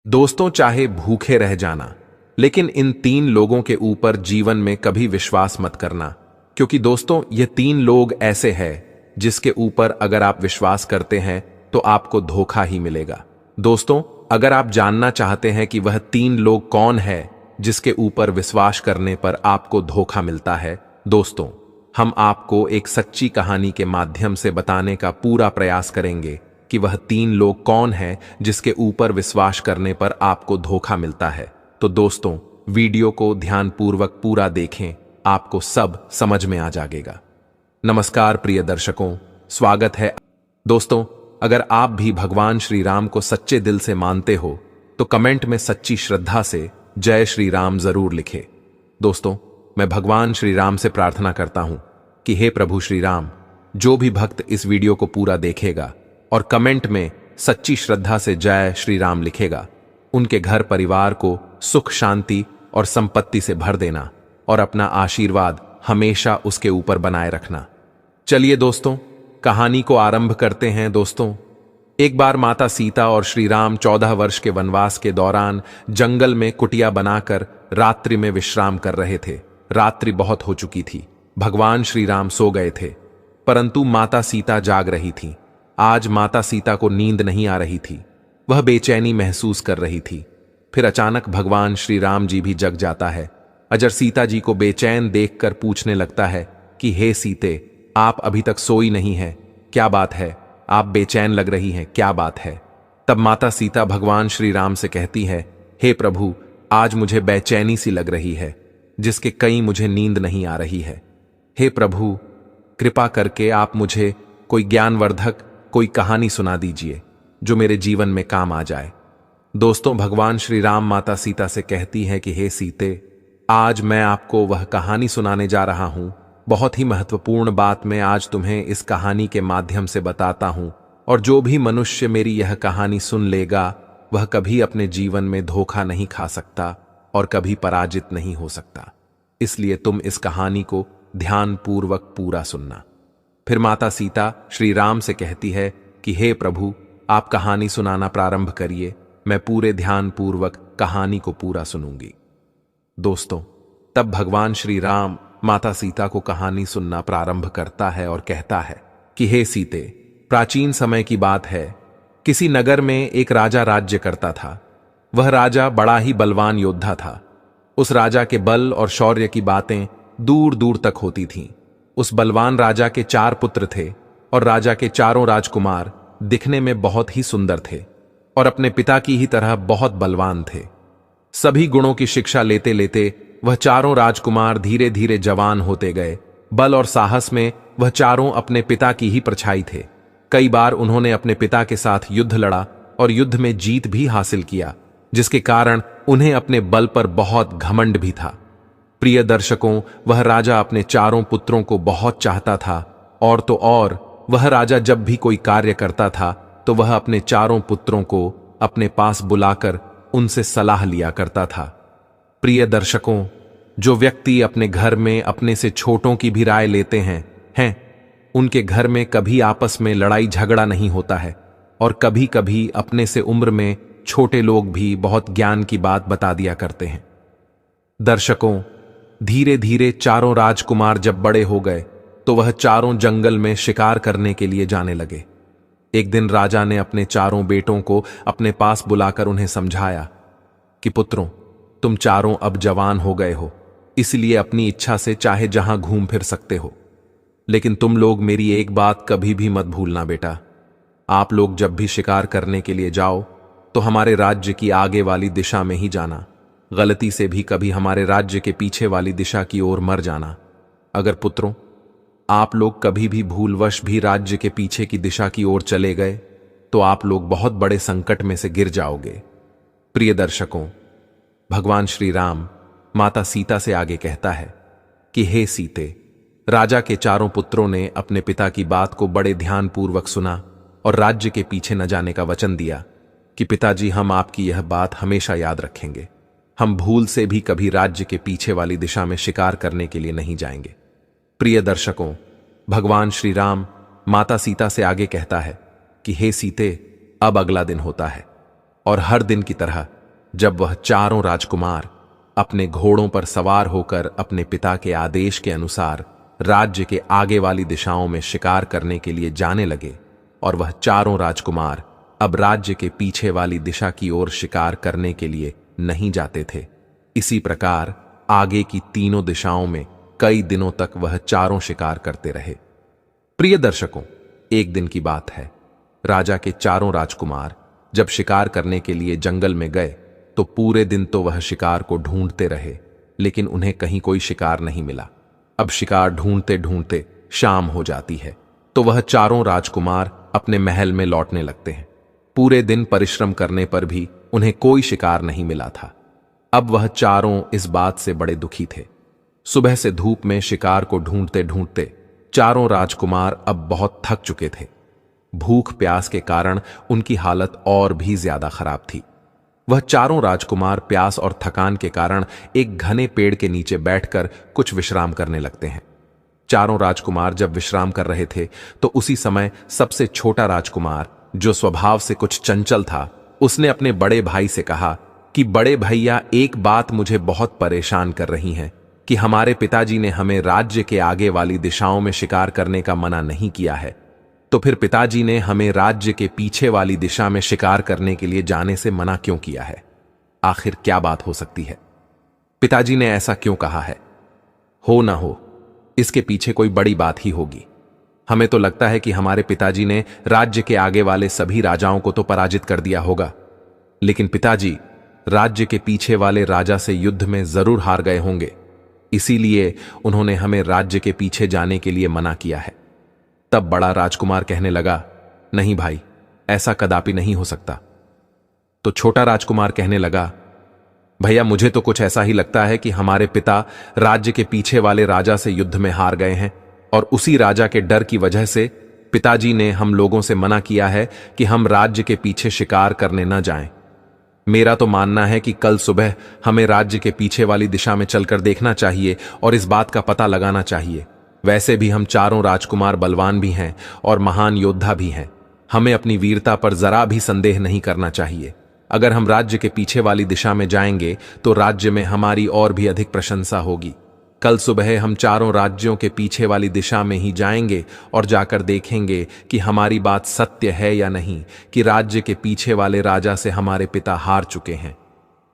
दोस्तों, चाहे भूखे रह जाना, लेकिन इन तीन लोगों के ऊपर जीवन में कभी विश्वास मत करना, क्योंकि दोस्तों ये तीन लोग ऐसे हैं जिसके ऊपर अगर आप विश्वास करते हैं तो आपको धोखा ही मिलेगा। दोस्तों, अगर आप जानना चाहते हैं कि वह तीन लोग कौन है जिसके ऊपर विश्वास करने पर आपको धोखा मिलता है, दोस्तों हम आपको एक सच्ची कहानी के माध्यम से बताने का पूरा प्रयास करेंगे कि वह तीन लोग कौन हैं जिसके ऊपर विश्वास करने पर आपको धोखा मिलता है। तो दोस्तों, वीडियो को ध्यानपूर्वक पूरा देखें, आपको सब समझ में आ जाएगा। नमस्कार प्रिय दर्शकों, स्वागत है। दोस्तों, अगर आप भी भगवान श्री राम को सच्चे दिल से मानते हो तो कमेंट में सच्ची श्रद्धा से जय श्री राम जरूर लिखें। दोस्तों, मैं भगवान श्री राम से प्रार्थना करता हूं कि हे प्रभु श्री राम, जो भी भक्त इस वीडियो को पूरा देखेगा और कमेंट में सच्ची श्रद्धा से जय श्री राम लिखेगा, उनके घर परिवार को सुख शांति और संपत्ति से भर देना और अपना आशीर्वाद हमेशा उसके ऊपर बनाए रखना। चलिए दोस्तों, कहानी को आरंभ करते हैं। दोस्तों, एक बार माता सीता और श्री राम 14 वर्ष के वनवास के दौरान जंगल में कुटिया बनाकर रात्रि में विश्राम कर रहे थे। रात्रि बहुत हो चुकी थी। भगवान श्री राम सो गए थे, परंतु माता सीता जाग रही थी। आज माता सीता को नींद नहीं आ रही थी, वह बेचैनी महसूस कर रही थी। फिर अचानक भगवान श्री राम जी भी जग जाता है। अजर सीता जी को बेचैन देखकर पूछने लगता है कि हे सीते, आप अभी तक सोई नहीं है, क्या बात है? आप बेचैन लग रही हैं, क्या बात है? तब माता सीता भगवान श्री राम से कहती है, हे प्रभु, आज मुझे बेचैनी सी लग रही है, जिसके कहीं मुझे नींद नहीं आ रही है। हे प्रभु, कृपा करके आप मुझे कोई ज्ञानवर्धक कोई कहानी सुना दीजिए जो मेरे जीवन में काम आ जाए। दोस्तों, भगवान श्री राम माता सीता से कहती है कि हे सीते, आज मैं आपको वह कहानी सुनाने जा रहा हूं। बहुत ही महत्वपूर्ण बात मैं आज तुम्हें इस कहानी के माध्यम से बताता हूं, और जो भी मनुष्य मेरी यह कहानी सुन लेगा वह कभी अपने जीवन में धोखा नहीं खा सकता और कभी पराजित नहीं हो सकता। इसलिए तुम इस कहानी को ध्यानपूर्वक पूरा सुनना। फिर माता सीता श्री राम से कहती है कि हे प्रभु, आप कहानी सुनाना प्रारंभ करिए, मैं पूरे ध्यानपूर्वक कहानी को पूरा सुनूंगी। दोस्तों, तब भगवान श्री राम माता सीता को कहानी सुनना प्रारंभ करता है और कहता है कि हे सीते, प्राचीन समय की बात है। किसी नगर में एक राजा राज्य करता था। वह राजा बड़ा ही बलवान योद्धा था। उस राजा के बल और शौर्य की बातें दूर दूर तक होती थीं। उस बलवान राजा के 4 पुत्र थे और राजा के चारों राजकुमार दिखने में बहुत ही सुंदर थे और अपने पिता की ही तरह बहुत बलवान थे। सभी गुणों की शिक्षा लेते लेते वह चारों राजकुमार धीरे धीरे जवान होते गए। बल और साहस में वह चारों अपने पिता की ही परछाई थे। कई बार उन्होंने अपने पिता के साथ युद्ध लड़ा और युद्ध में जीत भी हासिल किया, जिसके कारण उन्हें अपने बल पर बहुत घमंड भी था। प्रिय दर्शकों, वह राजा अपने चारों पुत्रों को बहुत चाहता था, और तो और वह राजा जब भी कोई कार्य करता था तो वह अपने चारों पुत्रों को अपने पास बुलाकर उनसे सलाह लिया करता था। प्रिय दर्शकों, जो व्यक्ति अपने घर में अपने से छोटों की भी राय लेते हैं, उनके घर में कभी आपस में लड़ाई झगड़ा नहीं होता है, और कभी कभी अपने से उम्र में छोटे लोग भी बहुत ज्ञान की बात बता दिया करते हैं। दर्शकों, धीरे धीरे चारों राजकुमार जब बड़े हो गए तो वह चारों जंगल में शिकार करने के लिए जाने लगे। एक दिन राजा ने अपने चारों बेटों को अपने पास बुलाकर उन्हें समझाया कि पुत्रों, तुम चारों अब जवान हो गए हो, इसलिए अपनी इच्छा से चाहे जहां घूम फिर सकते हो। लेकिन तुम लोग मेरी एक बात कभी भी मत भूलना बेटा, आप लोग जब भी शिकार करने के लिए जाओ तो हमारे राज्य की आगे वाली दिशा में ही जाना। गलती से भी कभी हमारे राज्य के पीछे वाली दिशा की ओर मर जाना। अगर पुत्रों, आप लोग कभी भी भूलवश भी राज्य के पीछे की दिशा की ओर चले गए तो आप लोग बहुत बड़े संकट में से गिर जाओगे। प्रिय दर्शकों, भगवान श्री राम माता सीता से आगे कहता है कि हे सीते, राजा के चारों पुत्रों ने अपने पिता की बात को बड़े ध्यानपूर्वक सुना और राज्य के पीछे न जाने का वचन दिया कि पिताजी, हम आपकी यह बात हमेशा याद रखेंगे। हम भूल से भी कभी राज्य के पीछे वाली दिशा में शिकार करने के लिए नहीं जाएंगे। प्रिय दर्शकों, भगवान श्री राम माता सीता से आगे कहता है कि हे सीते, अब अगला दिन होता है। और हर दिन की तरह जब वह चारों राजकुमार अपने घोड़ों पर सवार होकर अपने पिता के आदेश के अनुसार राज्य के आगे वाली दिशाओं में शिकार करने के लिए जाने लगे, और वह चारों राजकुमार अब राज्य के पीछे वाली दिशा की ओर शिकार करने के लिए नहीं जाते थे। इसी प्रकार आगे की तीनों दिशाओं में कई दिनों तक वह चारों शिकार करते रहे। प्रिय दर्शकों, एक दिन की बात है, राजा के चारों राजकुमार जब शिकार करने के लिए जंगल में गए तो पूरे दिन तो वह शिकार को ढूंढते रहे, लेकिन उन्हें कहीं कोई शिकार नहीं मिला। अब शिकार ढूंढते ढूंढते शाम हो जाती है तो वह चारों राजकुमार अपने महल में लौटने लगते हैं। पूरे दिन परिश्रम करने पर भी उन्हें कोई शिकार नहीं मिला था। अब वह चारों इस बात से बड़े दुखी थे। सुबह से धूप में शिकार को ढूंढते ढूंढते चारों राजकुमार अब बहुत थक चुके थे। भूख प्यास के कारण उनकी हालत और भी ज्यादा खराब थी। वह चारों राजकुमार प्यास और थकान के कारण एक घने पेड़ के नीचे बैठकर कुछ विश्राम करने लगते हैं। चारों राजकुमार जब विश्राम कर रहे थे तो उसी समय सबसे छोटा राजकुमार, जो स्वभाव से कुछ चंचल था, उसने अपने बड़े भाई से कहा कि बड़े भैया, एक बात मुझे बहुत परेशान कर रही है कि हमारे पिताजी ने हमें राज्य के आगे वाली दिशाओं में शिकार करने का मना नहीं किया है, तो फिर पिताजी ने हमें राज्य के पीछे वाली दिशा में शिकार करने के लिए जाने से मना क्यों किया है? आखिर क्या बात हो सकती है? पिताजी ने ऐसा क्यों कहा है? हो ना हो, इसके पीछे कोई बड़ी बात ही होगी। हमें तो लगता है कि हमारे पिताजी ने राज्य के आगे वाले सभी राजाओं को तो पराजित कर दिया होगा, लेकिन पिताजी राज्य के पीछे वाले राजा से युद्ध में जरूर हार गए होंगे, इसीलिए उन्होंने हमें राज्य के पीछे जाने के लिए मना किया है। तब बड़ा राजकुमार कहने लगा, नहीं भाई, ऐसा कदापि नहीं हो सकता। तो छोटा राजकुमार कहने लगा, भैया, मुझे तो कुछ ऐसा ही लगता है कि हमारे पिता राज्य के पीछे वाले राजा से युद्ध में हार गए हैं, और उसी राजा के डर की वजह से पिताजी ने हम लोगों से मना किया है कि हम राज्य के पीछे शिकार करने न जाएं। मेरा तो मानना है कि कल सुबह हमें राज्य के पीछे वाली दिशा में चलकर देखना चाहिए और इस बात का पता लगाना चाहिए। वैसे भी हम चारों राजकुमार बलवान भी हैं और महान योद्धा भी हैं। हमें अपनी वीरता पर जरा भी संदेह नहीं करना चाहिए। अगर हम राज्य के पीछे वाली दिशा में जाएंगे तो राज्य में हमारी और भी अधिक प्रशंसा होगी। कल सुबह हम चारों राज्यों के पीछे वाली दिशा में ही जाएंगे और जाकर देखेंगे कि हमारी बात सत्य है या नहीं, कि राज्य के पीछे वाले राजा से हमारे पिता हार चुके हैं।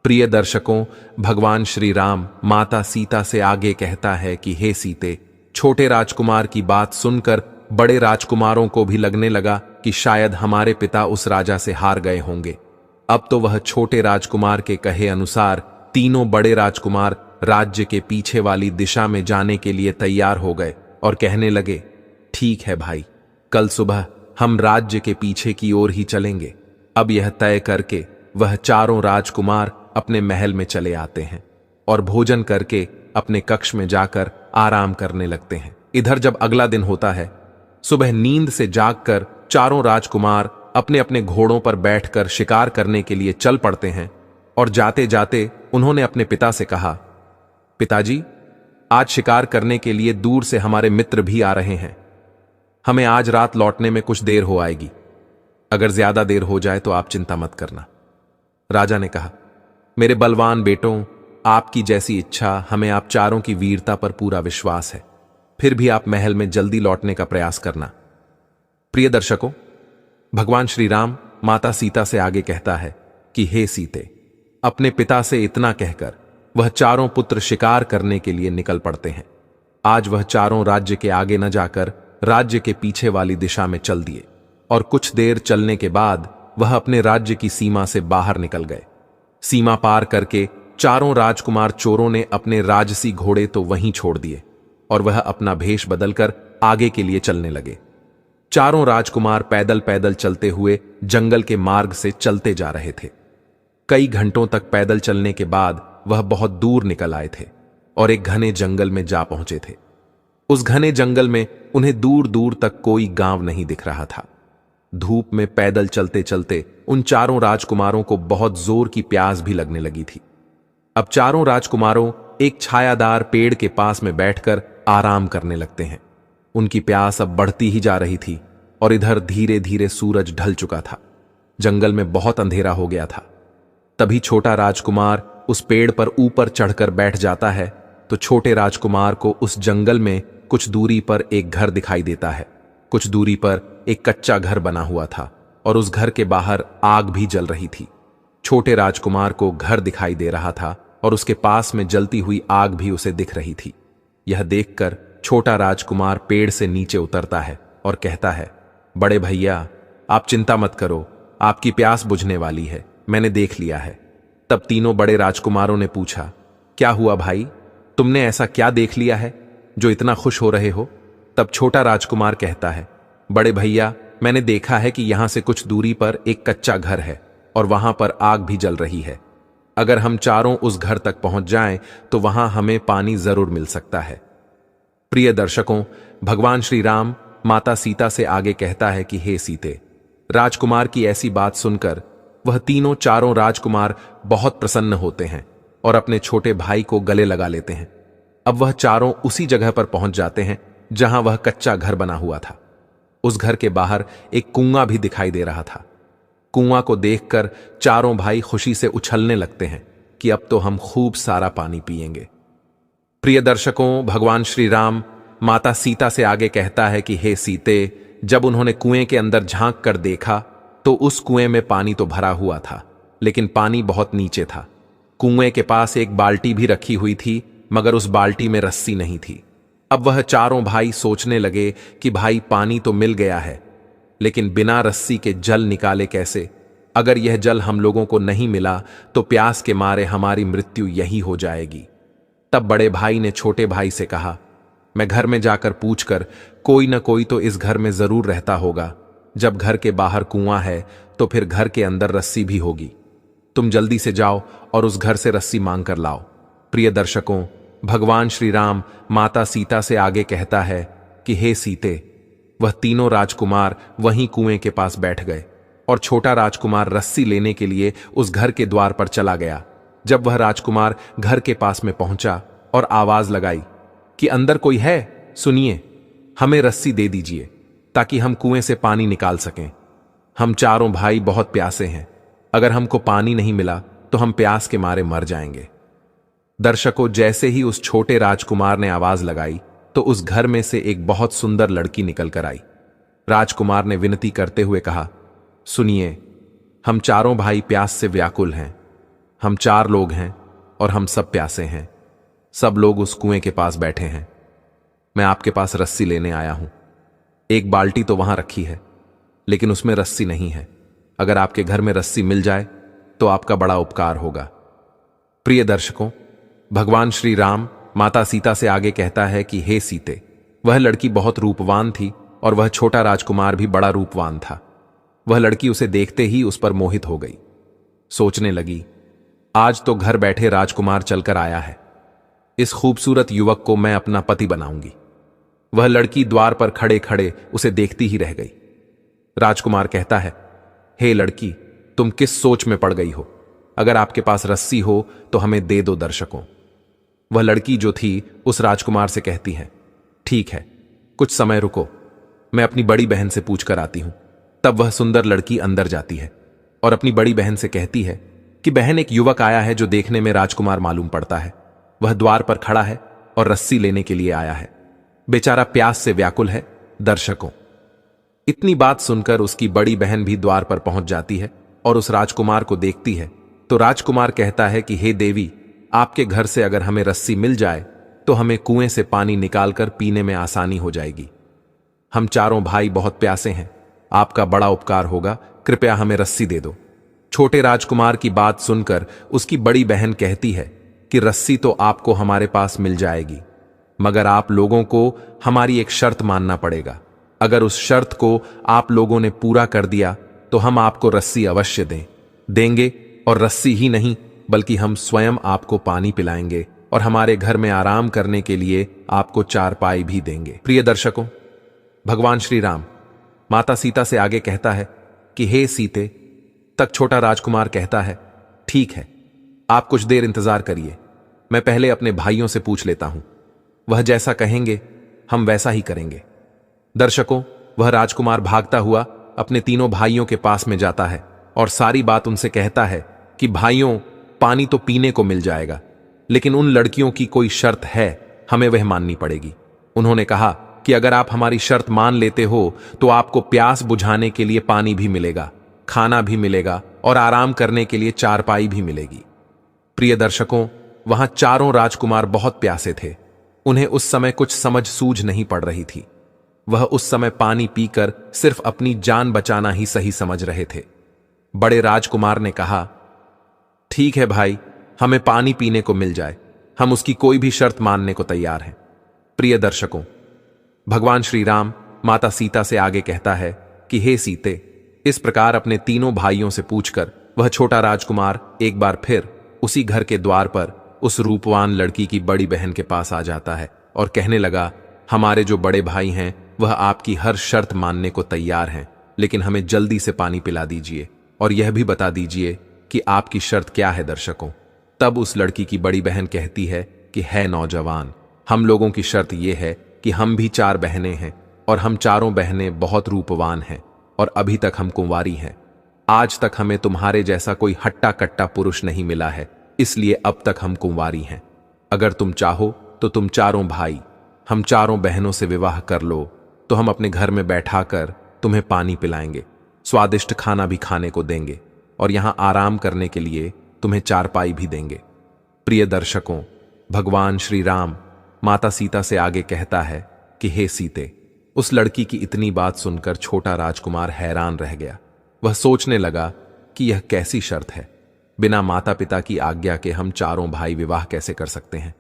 प्रिय दर्शकों, भगवान श्री राम माता सीता से आगे कहता है कि हे सीते, छोटे राजकुमार की बात सुनकर बड़े राजकुमारों को भी लगने लगा कि शायद हमारे पिता उस राजा से हार गए होंगे। अब तो वह छोटे राजकुमार के कहे अनुसार तीनों बड़े राजकुमार राज्य के पीछे वाली दिशा में जाने के लिए तैयार हो गए और कहने लगे, ठीक है भाई, कल सुबह हम राज्य के पीछे की ओर ही चलेंगे। अब यह तय करके वह चारों राजकुमार अपने महल में चले आते हैं और भोजन करके अपने कक्ष में जाकर आराम करने लगते हैं। इधर जब अगला दिन होता है, सुबह नींद से जागकर चारों राजकुमार अपने अपने घोड़ों पर बैठकर शिकार करने के लिए चल पड़ते हैं, और जाते जाते उन्होंने अपने पिता से कहा, पिताजी, आज शिकार करने के लिए दूर से हमारे मित्र भी आ रहे हैं। हमें आज रात लौटने में कुछ देर हो आएगी। अगर ज्यादा देर हो जाए तो आप चिंता मत करना। राजा ने कहा, मेरे बलवान बेटों, आपकी जैसी इच्छा, हमें आप चारों की वीरता पर पूरा विश्वास है। फिर भी आप महल में जल्दी लौटने का प्रयास करना। प्रिय दर्शकों, भगवान श्री राम माता सीता से आगे कहता है कि हे सीते, अपने पिता से इतना कहकर वह चारों पुत्र शिकार करने के लिए निकल पड़ते हैं। आज वह चारों राज्य के आगे न जाकर राज्य के पीछे वाली दिशा में चल दिए, और कुछ देर चलने के बाद वह अपने राज्य की सीमा से बाहर निकल गए। सीमा पार करके चारों राजकुमार चोरों ने अपने राजसी घोड़े तो वहीं छोड़ दिए और वह अपना भेष बदलकर आगे के लिए चलने लगे। चारों राजकुमार पैदल पैदल चलते हुए जंगल के मार्ग से चलते जा रहे थे। कई घंटों तक पैदल चलने के बाद वह बहुत दूर निकल आए थे और एक घने जंगल में जा पहुंचे थे। उस घने जंगल में उन्हें दूर दूर तक कोई गांव नहीं दिख रहा था। धूप में पैदल चलते चलते उन चारों राजकुमारों को बहुत जोर की प्यास भी लगने लगी थी। अब चारों राजकुमारों एक छायादार पेड़ के पास में बैठकर आराम करने लगते हैं। उनकी प्यास अब बढ़ती ही जा रही थी और इधर धीरे धीरे सूरज ढल चुका था। जंगल में बहुत अंधेरा हो गया था। तभी छोटा राजकुमार उस पेड़ पर ऊपर चढ़कर बैठ जाता है तो छोटे राजकुमार को उस जंगल में कुछ दूरी पर एक घर दिखाई देता है। कुछ दूरी पर एक कच्चा घर बना हुआ था और उस घर के बाहर आग भी जल रही थी। छोटे राजकुमार को घर दिखाई दे रहा था और उसके पास में जलती हुई आग भी उसे दिख रही थी। यह देखकर छोटा राजकुमार पेड़ से नीचे उतरता है और कहता है, बड़े भैया, आप चिंता मत करो, आपकी प्यास बुझने वाली है, मैंने देख लिया है। तब तीनों बड़े राजकुमारों ने पूछा, क्या हुआ भाई, तुमने ऐसा क्या देख लिया है जो इतना खुश हो रहे हो? तब छोटा राजकुमार कहता है, बड़े भैया, मैंने देखा है कि यहां से कुछ दूरी पर एक कच्चा घर है और वहां पर आग भी जल रही है। अगर हम चारों उस घर तक पहुंच जाएं तो वहां हमें पानी जरूर मिल सकता है। प्रिय दर्शकों, भगवान श्री राम माता सीता से आगे कहता है कि हे सीते। राजकुमार की ऐसी बात सुनकर वह तीनों चारों राजकुमार बहुत प्रसन्न होते हैं और अपने छोटे भाई को गले लगा लेते हैं। अब वह चारों उसी जगह पर पहुंच जाते हैं जहां वह कच्चा घर बना हुआ था। उस घर के बाहर एक कुआं भी दिखाई दे रहा था। कुआं को देखकर चारों भाई खुशी से उछलने लगते हैं कि अब तो हम खूब सारा पानी पिएंगे। प्रिय दर्शकों, भगवान श्री राम माता सीता से आगे कहता है कि हे सीते, जब उन्होंने कुएं के अंदर झांक कर देखा तो उस कुएं में पानी तो भरा हुआ था, लेकिन पानी बहुत नीचे था। कुएं के पास एक बाल्टी भी रखी हुई थी, मगर उस बाल्टी में रस्सी नहीं थी। अब वह चारों भाई सोचने लगे कि भाई पानी तो मिल गया है, लेकिन बिना रस्सी के जल निकाले कैसे? अगर यह जल हम लोगों को नहीं मिला तो प्यास के मारे हमारी मृत्यु यही हो जाएगी। तब बड़े भाई ने छोटे भाई से कहा, मैं घर में जाकर पूछकर कोई न कोई तो इस घर में जरूर रहता होगा। जब घर के बाहर कुआं है तो फिर घर के अंदर रस्सी भी होगी। तुम जल्दी से जाओ और उस घर से रस्सी मांग कर लाओ। प्रिय दर्शकों, भगवान श्री राम माता सीता से आगे कहता है कि हे सीते। वह तीनों राजकुमार वहीं कुएं के पास बैठ गए और छोटा राजकुमार रस्सी लेने के लिए उस घर के द्वार पर चला गया। जब वह राजकुमार घर के पास में पहुंचा और आवाज लगाई कि अंदर कोई है, सुनिए, हमें रस्सी दे दीजिए ताकि हम कुएं से पानी निकाल सकें। हम चारों भाई बहुत प्यासे हैं, अगर हमको पानी नहीं मिला तो हम प्यास के मारे मर जाएंगे। दर्शकों, जैसे ही उस छोटे राजकुमार ने आवाज लगाई तो उस घर में से एक बहुत सुंदर लड़की निकल कर आई। राजकुमार ने विनती करते हुए कहा, सुनिए, हम चारों भाई प्यास से व्याकुल हैं। हम 4 लोग हैं और हम सब प्यासे हैं। सब लोग उस कुएं के पास बैठे हैं। मैं आपके पास रस्सी लेने आया हूं। एक बाल्टी तो वहां रखी है, लेकिन उसमें रस्सी नहीं है। अगर आपके घर में रस्सी मिल जाए तो आपका बड़ा उपकार होगा। प्रिय दर्शकों, भगवान श्री राम माता सीता से आगे कहता है कि हे सीते। वह लड़की बहुत रूपवान थी और वह छोटा राजकुमार भी बड़ा रूपवान था। वह लड़की उसे देखते ही उस पर मोहित हो गई। सोचने लगी, आज तो घर बैठे राजकुमार चलकर आया है, इस खूबसूरत युवक को मैं अपना पति बनाऊंगी। वह लड़की द्वार पर खड़े खड़े उसे देखती ही रह गई। राजकुमार कहता है, हे लड़की, तुम किस सोच में पड़ गई हो? अगर आपके पास रस्सी हो तो हमें दे दो दर्शकों। वह लड़की जो थी उस राजकुमार से कहती है, ठीक है, कुछ समय रुको, मैं अपनी बड़ी बहन से पूछ कर आती हूं। तब वह सुंदर लड़की अंदर जाती है और अपनी बड़ी बहन से कहती है कि बहन, एक युवक आया है जो देखने में राजकुमार मालूम पड़ता है। वह द्वार पर खड़ा है और रस्सी लेने के लिए आया है। बेचारा प्यास से व्याकुल है। दर्शकों, इतनी बात सुनकर उसकी बड़ी बहन भी द्वार पर पहुंच जाती है और उस राजकुमार को देखती है तो राजकुमार कहता है कि हे देवी, आपके घर से अगर हमें रस्सी मिल जाए तो हमें कुएं से पानी निकालकर पीने में आसानी हो जाएगी। हम चारों भाई बहुत प्यासे हैं, आपका बड़ा उपकार होगा, कृपया हमें रस्सी दे दो। छोटे राजकुमार की बात सुनकर उसकी बड़ी बहन कहती है कि रस्सी तो आपको हमारे पास मिल जाएगी, मगर आप लोगों को हमारी एक शर्त मानना पड़ेगा। अगर उस शर्त को आप लोगों ने पूरा कर दिया तो हम आपको रस्सी अवश्य देंगे, और रस्सी ही नहीं बल्कि हम स्वयं आपको पानी पिलाएंगे और हमारे घर में आराम करने के लिए आपको चारपाई भी देंगे। प्रिय दर्शकों, भगवान श्री राम माता सीता से आगे कहता है कि हे सीते। तक छोटा राजकुमार कहता है, ठीक है, आप कुछ देर इंतजार करिए, मैं पहले अपने भाइयों से पूछ लेता हूं, वह जैसा कहेंगे हम वैसा ही करेंगे। दर्शकों, वह राजकुमार भागता हुआ अपने तीनों भाइयों के पास में जाता है और सारी बात उनसे कहता है कि भाइयों, पानी तो पीने को मिल जाएगा, लेकिन उन लड़कियों की कोई शर्त है, हमें वह माननी पड़ेगी। उन्होंने कहा कि अगर आप हमारी शर्त मान लेते हो तो आपको प्यास बुझाने के लिए पानी भी मिलेगा, खाना भी मिलेगा और आराम करने के लिए चारपाई भी मिलेगी। प्रिय दर्शकों, वहां चारों राजकुमार बहुत प्यासे थे। उन्हें उस समय कुछ समझ सूझ नहीं पड़ रही थी। वह उस समय पानी पीकर सिर्फ अपनी जान बचाना ही सही समझ रहे थे। बड़े राजकुमार ने कहा, ठीक है भाई, हमें पानी पीने को मिल जाए, हम उसकी कोई भी शर्त मानने को तैयार हैं। प्रिय दर्शकों, भगवान श्री राम माता सीता से आगे कहता है कि हे सीते, इस प्रकार अपने तीनों भाइयों से पूछकर वह छोटा राजकुमार एक बार फिर उसी घर के द्वार पर उस रूपवान लड़की की बड़ी बहन के पास आ जाता है और कहने लगा, हमारे जो बड़े भाई हैं वह आपकी हर शर्त मानने को तैयार हैं, लेकिन हमें जल्दी से पानी पिला दीजिए और यह भी बता दीजिए कि आपकी शर्त क्या है। दर्शकों, तब उस लड़की की बड़ी बहन कहती है कि है नौजवान, हम लोगों की शर्त यह है कि हम भी 4 बहनें हैं और हम चारों बहनें बहुत रूपवान हैं और अभी तक हम कुंवारी हैं। आज तक हमें तुम्हारे जैसा कोई हट्टा कट्टा पुरुष नहीं मिला है, इसलिए अब तक हम कुंवारी हैं। अगर तुम चाहो तो तुम चारों भाई हम चारों बहनों से विवाह कर लो, तो हम अपने घर में बैठाकर तुम्हें पानी पिलाएंगे, स्वादिष्ट खाना भी खाने को देंगे और यहां आराम करने के लिए तुम्हें चारपाई भी देंगे। प्रिय दर्शकों, भगवान श्री राम माता सीता से आगे कहता है कि हे सीते, उस लड़की की इतनी बात सुनकर छोटा राजकुमार हैरान रह गया। वह सोचने लगा कि यह कैसी शर्त है, बिना माता पिता की आज्ञा के हम चारों भाई विवाह कैसे कर सकते हैं।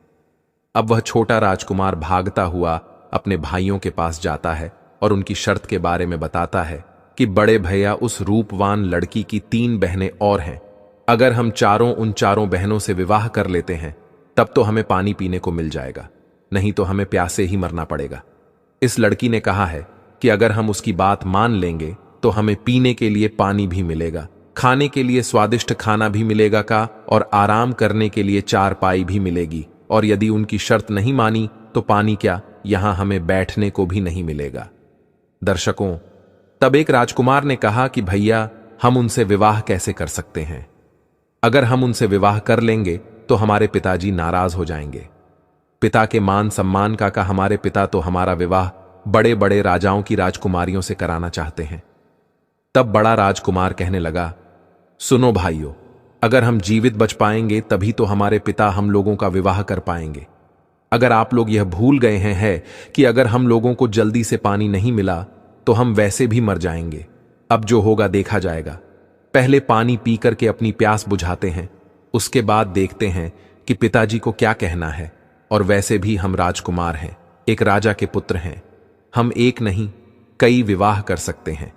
अब वह छोटा राजकुमार भागता हुआ अपने भाइयों के पास जाता है और उनकी शर्त के बारे में बताता है कि बड़े भैया, उस रूपवान लड़की की 3 बहनें और हैं। अगर हम चारों उन चारों बहनों से विवाह कर लेते हैं तब तो हमें पानी पीने को मिल जाएगा, नहीं तो हमें प्यासे ही मरना पड़ेगा। इस लड़की ने कहा है कि अगर हम उसकी बात मान लेंगे तो हमें पीने के लिए पानी भी मिलेगा, खाने के लिए स्वादिष्ट खाना भी मिलेगा का और आराम करने के लिए चारपाई भी मिलेगी, और यदि उनकी शर्त नहीं मानी तो पानी क्या, यहां हमें बैठने को भी नहीं मिलेगा। दर्शकों, तब एक राजकुमार ने कहा कि भैया, हम उनसे विवाह कैसे कर सकते हैं? अगर हम उनसे विवाह कर लेंगे तो हमारे पिताजी नाराज हो जाएंगे। पिता के मान सम्मान का हमारे पिता तो हमारा विवाह बड़े बड़े राजाओं की राजकुमारियों से कराना चाहते हैं। तब बड़ा राजकुमार कहने लगा, सुनो भाइयों, अगर हम जीवित बच पाएंगे तभी तो हमारे पिता हम लोगों का विवाह कर पाएंगे। अगर आप लोग यह भूल गए हैं कि अगर हम लोगों को जल्दी से पानी नहीं मिला तो हम वैसे भी मर जाएंगे। अब जो होगा देखा जाएगा। पहले पानी पी करके अपनी प्यास बुझाते हैं, उसके बाद देखते हैं कि पिताजी को क्या कहना है। और वैसे भी हम राजकुमार हैं, एक राजा के पुत्र हैं, हम एक नहीं कई विवाह कर सकते हैं,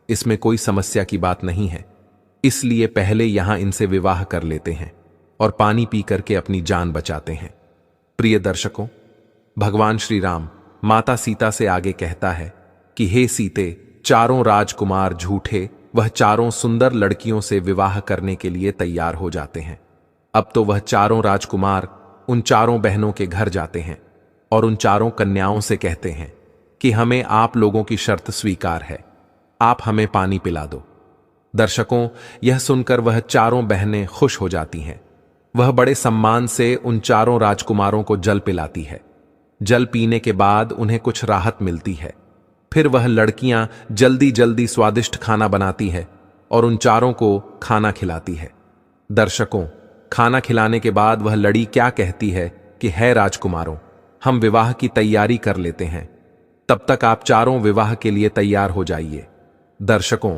इसमें कोई समस्या की बात नहीं है। इसलिए पहले यहां इनसे विवाह कर लेते हैं और पानी पी करके अपनी जान बचाते हैं। प्रिय दर्शकों, भगवान श्री राम माता सीता से आगे कहता है कि हे सीते, चारों राजकुमार झूठे वह चारों सुंदर लड़कियों से विवाह करने के लिए तैयार हो जाते हैं। अब तो वह चारों राजकुमार उन चारों बहनों के घर जाते हैं और उन चारों कन्याओं से कहते हैं कि हमें आप लोगों की शर्त स्वीकार है, आप हमें पानी पिला दो। दर्शकों, यह सुनकर वह चारों बहनें खुश हो जाती हैं। वह बड़े सम्मान से उन चारों राजकुमारों को जल पिलाती है। जल पीने के बाद उन्हें कुछ राहत मिलती है। फिर वह लड़कियां जल्दी जल्दी स्वादिष्ट खाना बनाती है और उन चारों को खाना खिलाती है। दर्शकों, खाना खिलाने के बाद वह लड़ी क्या कहती है कि है राजकुमारों, हम विवाह की तैयारी कर लेते हैं, तब तक आप चारों विवाह के लिए तैयार हो जाइए। दर्शकों,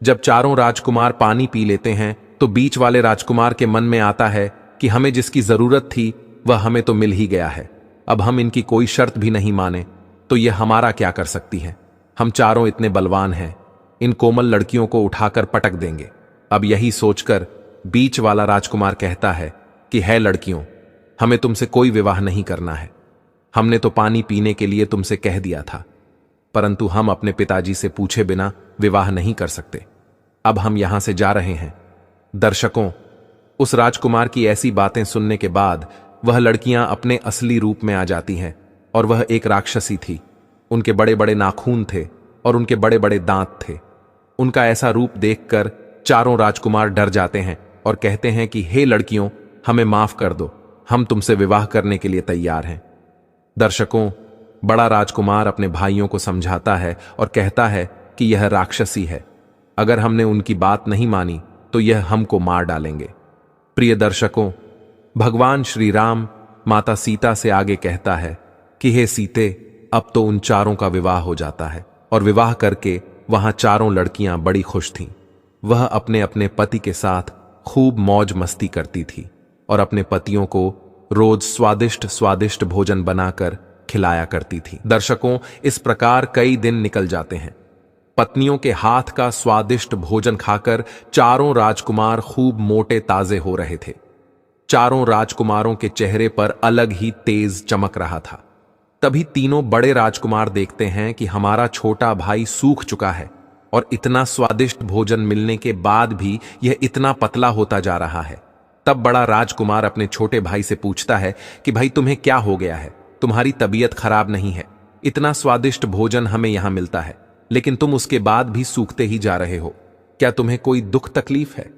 जब चारों राजकुमार पानी पी लेते हैं तो बीच वाले राजकुमार के मन में आता है कि हमें जिसकी जरूरत थी वह हमें तो मिल ही गया है, अब हम इनकी कोई शर्त भी नहीं माने तो यह हमारा क्या कर सकती है। हम चारों इतने बलवान हैं, इन कोमल लड़कियों को उठाकर पटक देंगे। अब यही सोचकर बीच वाला राजकुमार कहता है कि है लड़कियों, हमें तुमसे कोई विवाह नहीं करना है, हमने तो पानी पीने के लिए तुमसे कह दिया था, परंतु हम अपने पिताजी से पूछे बिना विवाह नहीं कर सकते। अब हम यहां से जा रहे हैं। दर्शकों, उस राजकुमार की ऐसी बातें सुनने के बाद वह लड़कियां अपने असली रूप में आ जाती हैं और वह एक राक्षसी थी। उनके बड़े बड़े नाखून थे और उनके बड़े बड़े दांत थे। उनका ऐसा रूप देखकर चारों राजकुमार डर जाते हैं और कहते हैं कि हे लड़कियों, हमें माफ कर दो, हम तुमसे विवाह करने के लिए तैयार हैं। दर्शकों, बड़ा राजकुमार अपने भाइयों को समझाता है और कहता है कि यह राक्षसी है, अगर हमने उनकी बात नहीं मानी तो यह हमको मार डालेंगे। प्रिय दर्शकों, भगवान श्री राम माता सीता से आगे कहता है कि हे सीते, अब तो उन चारों का विवाह हो जाता है। और विवाह करके वहां चारों लड़कियां बड़ी खुश थीं। वह अपने अपने पति के साथ खूब मौज मस्ती करती थी और अपने पतियों को रोज स्वादिष्ट स्वादिष्ट भोजन बनाकर खिलाया करती थी। दर्शकों, इस प्रकार कई दिन निकल जाते हैं। पत्नियों के हाथ का स्वादिष्ट भोजन खाकर चारों राजकुमार खूब मोटे ताजे हो रहे थे। चारों राजकुमारों के चेहरे पर अलग ही तेज चमक रहा था। तभी तीनों बड़े राजकुमार देखते हैं कि हमारा छोटा भाई सूख चुका है और इतना स्वादिष्ट भोजन मिलने के बाद भी यह इतना पतला होता जा रहा है। तब बड़ा राजकुमार अपने छोटे भाई से पूछता है कि भाई, तुम्हें क्या हो गया है? तुम्हारी तबीयत खराब नहीं है? इतना स्वादिष्ट भोजन हमें यहां मिलता है, लेकिन तुम उसके बाद भी सूखते ही जा रहे हो। क्या तुम्हें कोई दुख तकलीफ है?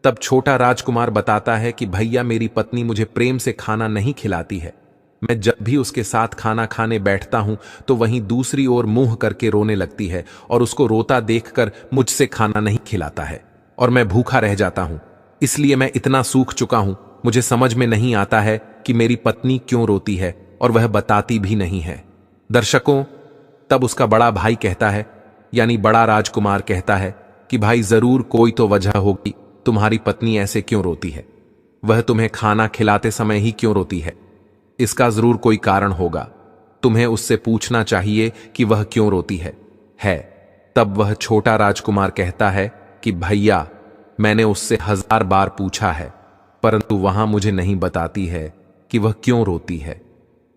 तब छोटा राजकुमार बताता है कि भैया, मेरी पत्नी मुझे प्रेम से खाना नहीं खिलाती है। मैं जब भी उसके साथ खाना खाने बैठता हूं तो वहीं दूसरी ओर मुंह करके रोने लगती है और उसको रोता देखकर मुझसे खाना नहीं खिलाता है और मैं भूखा रह जाता हूं। इसलिए मैं इतना सूख चुका हूं। मुझे समझ में नहीं आता है कि मेरी पत्नी क्यों रोती है और वह बताती भी नहीं है। दर्शकों, तब उसका बड़ा भाई कहता है, यानी बड़ा राजकुमार कहता है कि भाई, जरूर कोई तो वजह होगी, तुम्हारी पत्नी ऐसे क्यों रोती है? वह तुम्हें खाना खिलाते समय ही क्यों रोती है? इसका जरूर कोई कारण होगा। तुम्हें उससे पूछना चाहिए कि वह क्यों रोती है। तब वह छोटा राजकुमार कहता है कि भैया, मैंने उससे 1000 बार पूछा है, परंतु वहां मुझे नहीं बताती है कि वह क्यों रोती है।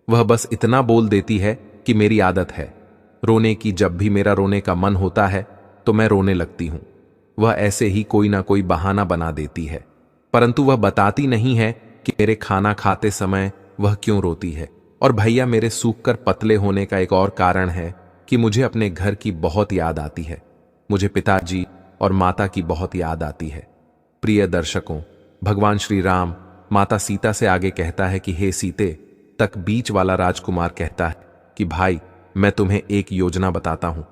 वह बस इतना बोल देती है कि मेरी आदत है रोने की। जब भी मेरा रोने का मन होता है तो मैं रोने लगती हूं। वह ऐसे ही कोई ना कोई बहाना बना देती है, परंतु वह बताती नहीं है कि मेरे खाना खाते समय वह क्यों रोती है। और भैया, मेरे सूखकर पतले होने का एक और कारण है कि मुझे अपने घर की बहुत याद आती है। मुझे पिताजी और माता की बहुत याद आती है। प्रिय दर्शकों, भगवान श्री राम माता सीता से आगे कहता है कि हे सीते, तक बीच वाला राजकुमार कहता है कि भाई, मैं तुम्हें एक योजना बताता हूं।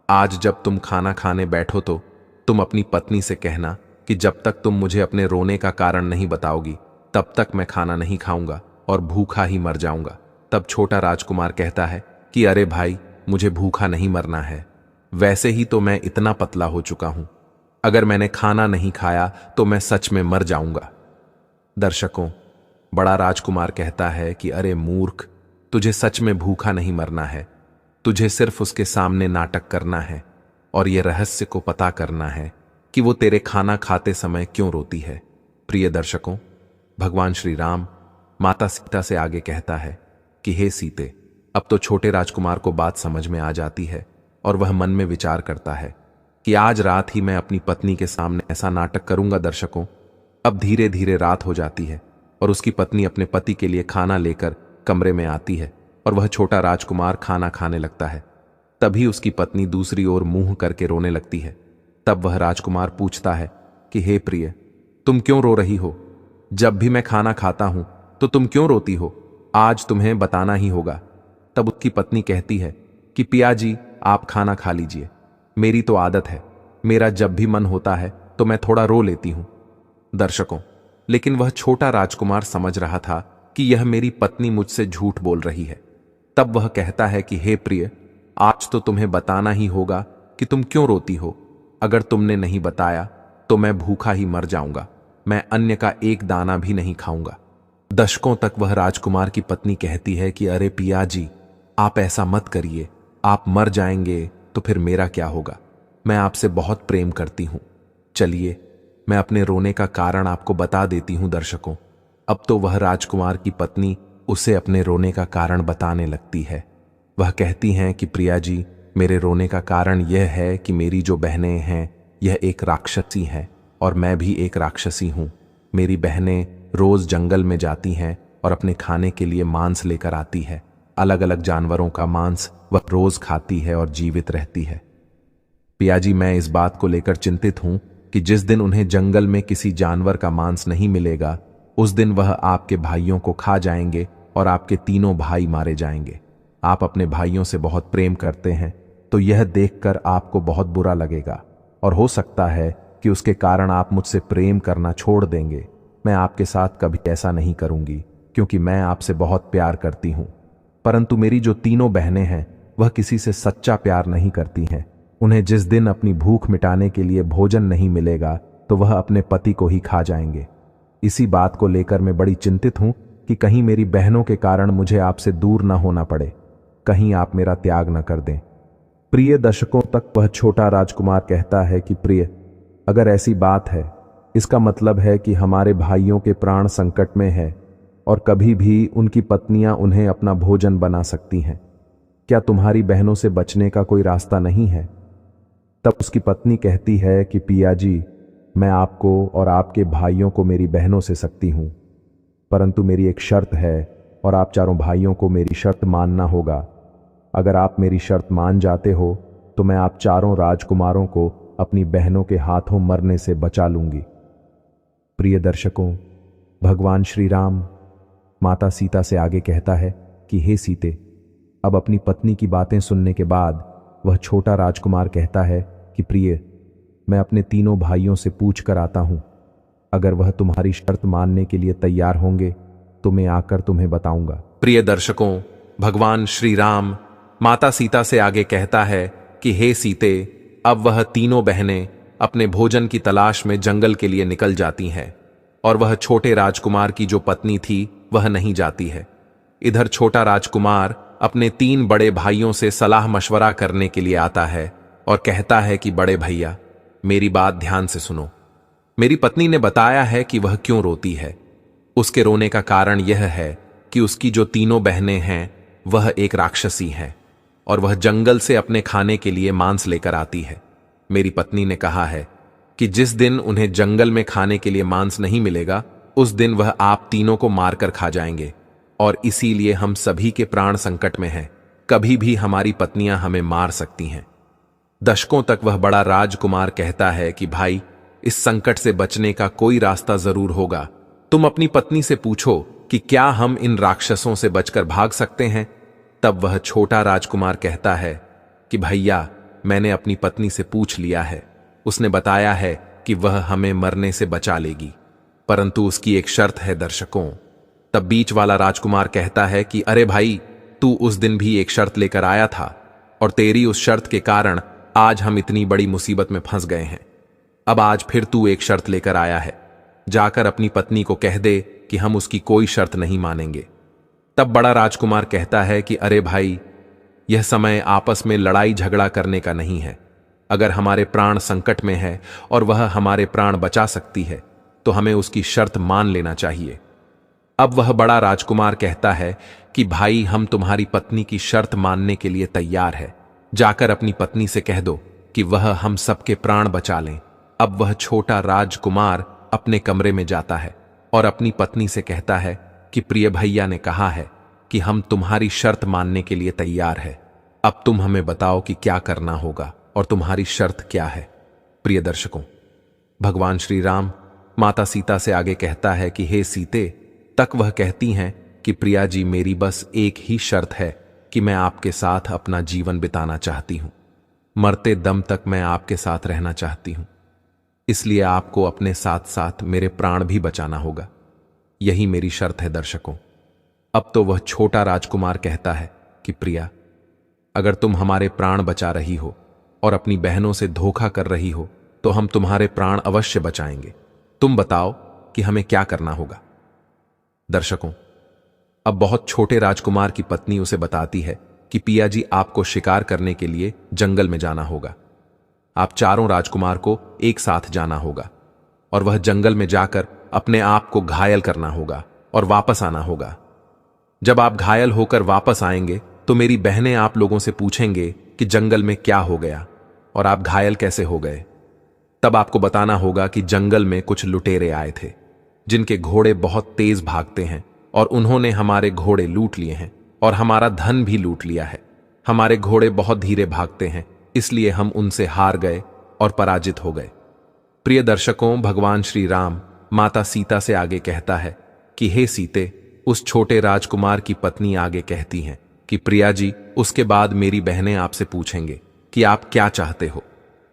आज जब तुम खाना खाने बैठो तो तुम अपनी पत्नी से कहना कि जब तक तुम मुझे अपने रोने का कारण नहीं बताओगी तब तक मैं खाना नहीं खाऊंगा और भूखा ही मर जाऊंगा। तब छोटा राजकुमार कहता है कि अरे भाई, मुझे भूखा नहीं मरना है, वैसे ही तो मैं इतना पतला हो चुका हूं। अगर मैंने खाना नहीं खाया तो मैं सच में मर जाऊंगा। दर्शकों, बड़ा राजकुमार कहता है कि अरे मूर्ख, तुझे सच में भूखा नहीं मरना है। तुझे सिर्फ उसके सामने नाटक करना है और यह रहस्य को पता करना है कि वो तेरे खाना खाते समय क्यों रोती है। प्रिय दर्शकों, भगवान श्री राम माता सीता से आगे कहता है कि हे सीते, अब तो छोटे राजकुमार को बात समझ में आ जाती है और वह मन में विचार करता है कि आज रात ही मैं अपनी पत्नी के सामने ऐसा नाटक करूंगा। दर्शकों, अब धीरे धीरे रात हो जाती है और उसकी पत्नी अपने पति के लिए खाना लेकर कमरे में आती है और वह छोटा राजकुमार खाना खाने लगता है। तभी उसकी पत्नी दूसरी ओर मुंह करके रोने लगती है। तब वह राजकुमार पूछता है कि हे प्रिय, तुम क्यों रो रही हो? जब भी मैं खाना खाता हूं तो तुम क्यों रोती हो? आज तुम्हें बताना ही होगा। तब उसकी पत्नी कहती है कि पिया जी, आप खाना खा लीजिए, मेरी तो आदत है, मेरा जब भी मन होता है तो मैं थोड़ा रो लेती हूं। दर्शकों, लेकिन वह छोटा राजकुमार समझ रहा था कि यह मेरी पत्नी मुझसे झूठ बोल रही है। तब वह कहता है कि हे प्रिय, आज तो तुम्हें बताना ही होगा कि तुम क्यों रोती हो। अगर तुमने नहीं बताया तो मैं भूखा ही मर जाऊंगा, मैं अन्न का एक दाना भी नहीं खाऊंगा। दशकों तक वह राजकुमार की पत्नी कहती है कि अरे पिया जी, आप ऐसा मत करिए, आप मर जाएंगे तो फिर मेरा क्या होगा? मैं आपसे बहुत प्रेम करती हूं। चलिए, मैं अपने रोने का कारण आपको बता देती हूं। दर्शकों, अब तो वह राजकुमार की पत्नी उसे अपने रोने का कारण बताने लगती है। वह कहती हैं कि प्रिया जी, मेरे रोने का कारण यह है कि मेरी जो बहनें हैं यह एक राक्षसी हैं और मैं भी एक राक्षसी हूं। मेरी बहनें रोज जंगल में जाती हैं और अपने खाने के लिए मांस लेकर आती है। अलग अलग जानवरों का मांस वह रोज खाती है और जीवित रहती है। पिया जी, मैं इस बात को लेकर चिंतित हूं कि जिस दिन उन्हें जंगल में किसी जानवर का मांस नहीं मिलेगा, उस दिन वह आपके भाइयों को खा जाएंगे और आपके तीनों भाई मारे जाएंगे। आप अपने भाइयों से बहुत प्रेम करते हैं, तो यह देखकर आपको बहुत बुरा लगेगा और हो सकता है कि उसके कारण आप मुझसे प्रेम करना छोड़ देंगे। मैं आपके साथ कभी ऐसा नहीं करूंगी, क्योंकि मैं आपसे बहुत प्यार करती हूं। परंतु मेरी जो तीनों बहनें हैं, वह किसी से सच्चा प्यार नहीं करती हैं। उन्हें जिस दिन अपनी भूख मिटाने के लिए भोजन नहीं मिलेगा, तो वह अपने पति को ही खा जाएंगे। इसी बात को लेकर मैं बड़ी चिंतित हूं कि कहीं मेरी बहनों के कारण मुझे आपसे दूर न होना पड़े, कहीं आप मेरा त्याग न कर दें। प्रिय दर्शकों, तक वह छोटा राजकुमार कहता है कि प्रिय, अगर ऐसी बात है, इसका मतलब है कि हमारे भाइयों के प्राण संकट में है और कभी भी उनकी पत्नियां उन्हें अपना भोजन बना सकती हैं। क्या तुम्हारी बहनों से बचने का कोई रास्ता नहीं है? तब उसकी पत्नी कहती है कि पिया जी, मैं आपको और आपके भाइयों को मेरी बहनों से सकती हूं, परंतु मेरी एक शर्त है और आप चारों भाइयों को मेरी शर्त मानना होगा। अगर आप मेरी शर्त मान जाते हो तो मैं आप चारों राजकुमारों को अपनी बहनों के हाथों मरने से बचा लूंगी। प्रिय दर्शकों, भगवान श्री राम माता सीता से आगे कहता है कि हे सीते, अब अपनी पत्नी की बातें सुनने के बाद वह छोटा राजकुमार कहता है कि प्रिय, मैं अपने तीनों भाइयों से पूछ कर आता हूं। अगर वह तुम्हारी शर्त मानने के लिए तैयार होंगे तो मैं आकर तुम्हें बताऊंगा। प्रिय दर्शकों, भगवान श्री राम माता सीता से आगे कहता है कि हे सीते, अब वह तीनों बहनें अपने भोजन की तलाश में जंगल के लिए निकल जाती हैं और वह छोटे राजकुमार की जो पत्नी थी वह नहीं जाती है। इधर छोटा राजकुमार अपने 3 बड़े भाइयों से सलाह मशवरा करने के लिए आता है और कहता है कि बड़े भैया, मेरी बात ध्यान से सुनो। मेरी पत्नी ने बताया है कि वह क्यों रोती है। उसके रोने का कारण यह है कि उसकी जो तीनों बहनें हैं वह एक राक्षसी हैं और वह जंगल से अपने खाने के लिए मांस लेकर आती है। मेरी पत्नी ने कहा है कि जिस दिन उन्हें जंगल में खाने के लिए मांस नहीं मिलेगा, उस दिन वह आप तीनों को मारकर खा जाएंगे और इसीलिए हम सभी के प्राण संकट में हैं। कभी भी हमारी पत्नियां हमें मार सकती हैं। दशकों तक वह बड़ा राजकुमार कहता है कि भाई, इस संकट से बचने का कोई रास्ता जरूर होगा। तुम अपनी पत्नी से पूछो कि क्या हम इन राक्षसों से बचकर भाग सकते हैं। तब वह छोटा राजकुमार कहता है कि भैया, मैंने अपनी पत्नी से पूछ लिया है। उसने बताया है कि वह हमें मरने से बचा लेगी, परंतु उसकी एक शर्त है। दर्शकों, तब बीच वाला राजकुमार कहता है कि अरे भाई, तू उस दिन भी एक शर्त लेकर आया था और तेरी उस शर्त के कारण आज हम इतनी बड़ी मुसीबत में फंस गए हैं। अब आज फिर तू एक शर्त लेकर आया है। जाकर अपनी पत्नी को कह दे कि हम उसकी कोई शर्त नहीं मानेंगे। तब बड़ा राजकुमार कहता है कि अरे भाई, यह समय आपस में लड़ाई झगड़ा करने का नहीं है। अगर हमारे प्राण संकट में है और वह हमारे प्राण बचा सकती है तो हमें उसकी शर्त मान लेना चाहिए। अब वह बड़ा राजकुमार कहता है कि भाई, हम तुम्हारी पत्नी की शर्त मानने के लिए तैयार है। जाकर अपनी पत्नी से कह दो कि वह हम सबके प्राण बचा लें। अब वह छोटा राजकुमार अपने कमरे में जाता है और अपनी पत्नी से कहता है कि प्रिय भैया ने कहा है कि हम तुम्हारी शर्त मानने के लिए तैयार है। अब तुम हमें बताओ कि क्या करना होगा और तुम्हारी शर्त क्या है। प्रिय दर्शकों, भगवान श्री राम माता सीता से आगे कहता है कि हे सीते, तक वह कहती हैं कि प्रिया जी, मेरी बस एक ही शर्त है कि मैं आपके साथ अपना जीवन बिताना चाहती हूं। मरते दम तक मैं आपके साथ रहना चाहती हूं, इसलिए आपको अपने साथ साथ मेरे प्राण भी बचाना होगा। यही मेरी शर्त है। दर्शकों, अब तो वह छोटा राजकुमार कहता है कि प्रिया, अगर तुम हमारे प्राण बचा रही हो और अपनी बहनों से धोखा कर रही हो तो हम तुम्हारे प्राण अवश्य बचाएंगे। तुम बताओ कि हमें क्या करना होगा। दर्शकों, अब बहुत छोटे राजकुमार की पत्नी उसे बताती है कि पिया जी, आपको शिकार करने के लिए जंगल में जाना होगा। आप चारों राजकुमार को एक साथ जाना होगा और वह जंगल में जाकर अपने आप को घायल करना होगा और वापस आना होगा। जब आप घायल होकर वापस आएंगे तो मेरी बहनें आप लोगों से पूछेंगे कि जंगल में क्या हो गया और आप घायल कैसे हो गए। तब आपको बताना होगा कि जंगल में कुछ लुटेरे आए थे जिनके घोड़े बहुत तेज भागते हैं और उन्होंने हमारे घोड़े लूट लिए हैं और हमारा धन भी लूट लिया है। हमारे घोड़े बहुत धीरे भागते हैं, इसलिए हम उनसे हार गए और पराजित हो गए। प्रिय दर्शकों, भगवान श्री राम माता सीता से आगे कहता है कि हे सीते, उस छोटे राजकुमार की पत्नी आगे कहती हैं कि प्रिया जी, उसके बाद मेरी बहनें आपसे पूछेंगे कि आप क्या चाहते हो।